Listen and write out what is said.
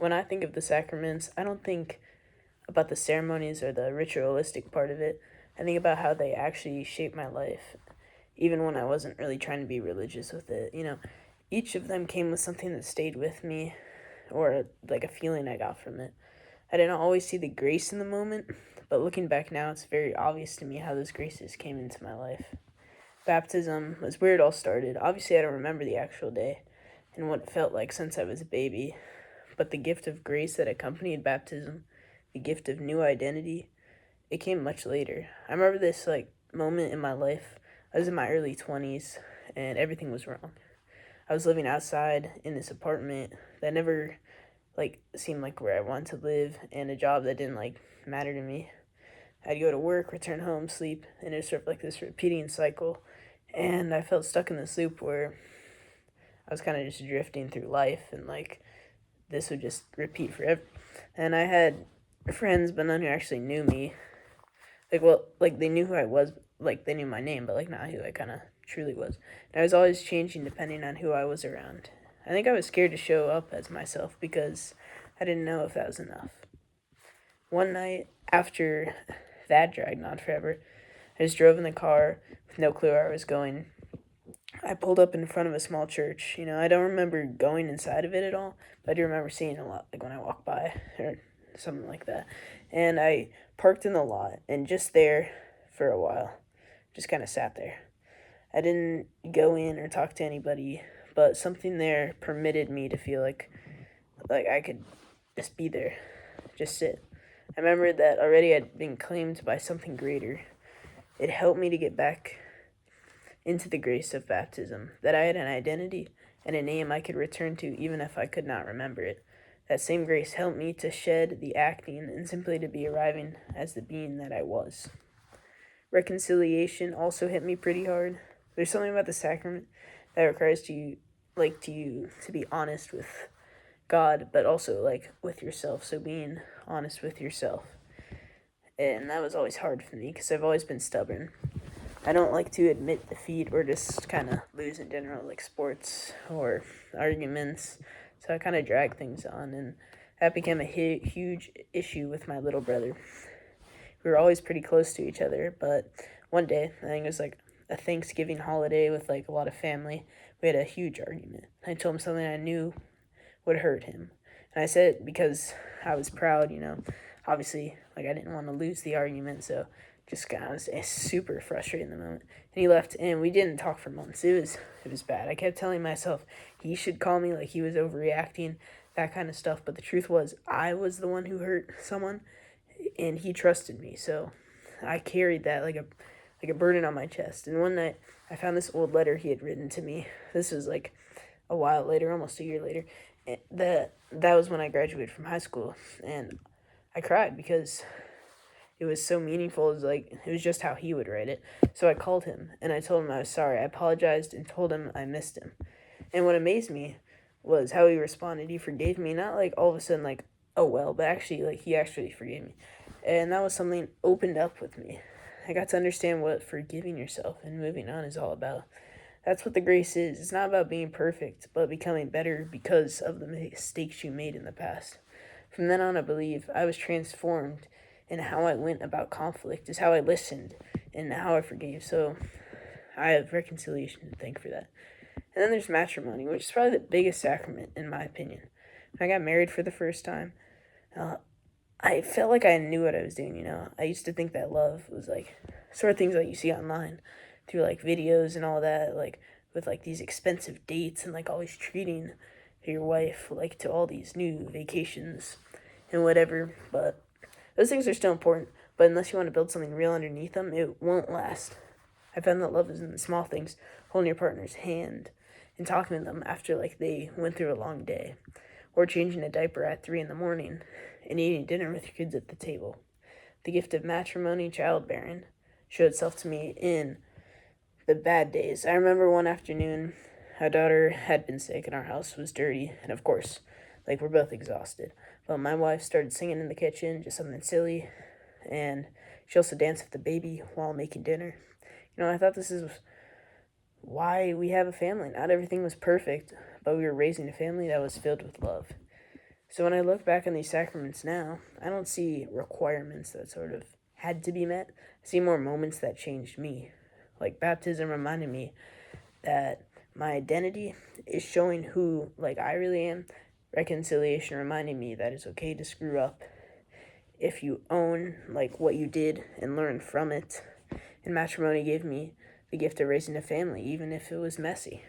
When I think of the sacraments, I don't think about the ceremonies or the ritualistic part of it. I think about how they actually shaped my life, even when I wasn't really trying to be religious with it. Each of them came with something that stayed with me, or like a feeling I got from it. I didn't always see the grace in the moment, but looking back now, it's very obvious to me how those graces came into my life. Baptism was where it all started. Obviously, I don't remember the actual day and what it felt like since I was a baby, but the gift of grace that accompanied baptism, the gift of new identity, it came much later. I remember this moment in my life. I was in my early 20s and everything was wrong. I was living outside in this apartment that never seemed like where I wanted to live, and a job that didn't matter to me. I'd go to work, return home, sleep, and it was sort of like this repeating cycle. And I felt stuck in this loop where I was kind of just drifting through life, and this would just repeat forever. And I had friends, but none who actually knew me. They knew who I was, they knew my name, but not who I kind of truly was. And I was always changing depending on who I was around. I think I was scared to show up as myself because I didn't know if that was enough. One night, after that dragged on forever, I just drove in the car with no clue where I was going. I pulled up in front of a small church. I don't remember going inside of it at all, but I do remember seeing a lot, like when I walked by or something like that. And I parked in the lot and just there for a while, just kind of sat there. I didn't go in or talk to anybody, but something there permitted me to feel like I could just be there, just sit. I remembered that already I'd been claimed by something greater. It helped me to get back into the grace of baptism, that I had an identity and a name I could return to even if I could not remember it. That same grace helped me to shed the acting and simply to be arriving as the being that I was. Reconciliation also hit me pretty hard. There's something about the sacrament that requires you to be honest with God, but also with yourself. So being honest with yourself. And that was always hard for me because I've always been stubborn. I don't like to admit defeat or just kind of lose in general, like sports or arguments. So I kind of drag things on, and that became a huge issue with my little brother. We were always pretty close to each other, but one day, I think it was like a Thanksgiving holiday with a lot of family, we had a huge argument. I told him something I knew would hurt him. And I said it because I was proud. Obviously, I didn't want to lose the argument, so just kind of was super frustrated in the moment. And he left, and we didn't talk for months. It was bad. I kept telling myself he should call me like he was overreacting, that kind of stuff. But the truth was, I was the one who hurt someone, and he trusted me. So I carried that like a burden on my chest. And one night, I found this old letter he had written to me. This was a while later, almost a year later. And that was when I graduated from high school, and I cried because it was so meaningful. It was just how he would write it. So I called him and I told him I was sorry. I apologized and told him I missed him. And what amazed me was how he responded. He forgave me, not all of a sudden oh well, but actually he actually forgave me. And that was something opened up with me. I got to understand what forgiving yourself and moving on is all about. That's what the grace is. It's not about being perfect, but becoming better because of the mistakes you made in the past. From then on, I believe I was transformed in how I went about conflict, is how I listened, and how I forgave. So I have reconciliation to thank for that. And then there's matrimony, which is probably the biggest sacrament, in my opinion. When I got married for the first time, uh, I felt like I knew what I was doing. I used to think that love was sort of things that you see online through videos and all that, with these expensive dates and always treating your wife to all these new vacations and whatever. But those things are still important, but unless you want to build something real underneath them, it won't last. I found that love is in the small things, holding your partner's hand and talking to them after they went through a long day, or changing a diaper at 3 in the morning and eating dinner with your kids at the table. The gift of matrimony, childbearing, showed itself to me in the bad days. I remember one afternoon, our daughter had been sick and our house was dirty, and of course, we're both exhausted. But my wife started singing in the kitchen, just something silly, and she also danced with the baby while making dinner. I thought this is why we have a family. Not everything was perfect, but we were raising a family that was filled with love. So when I look back on these sacraments now, I don't see requirements that sort of had to be met. I see more moments that changed me. Like baptism reminded me that my identity is showing who like I really am. Reconciliation reminding me that it's okay to screw up if you own like what you did and learn from it. And matrimony gave me the gift of raising a family, even if it was messy.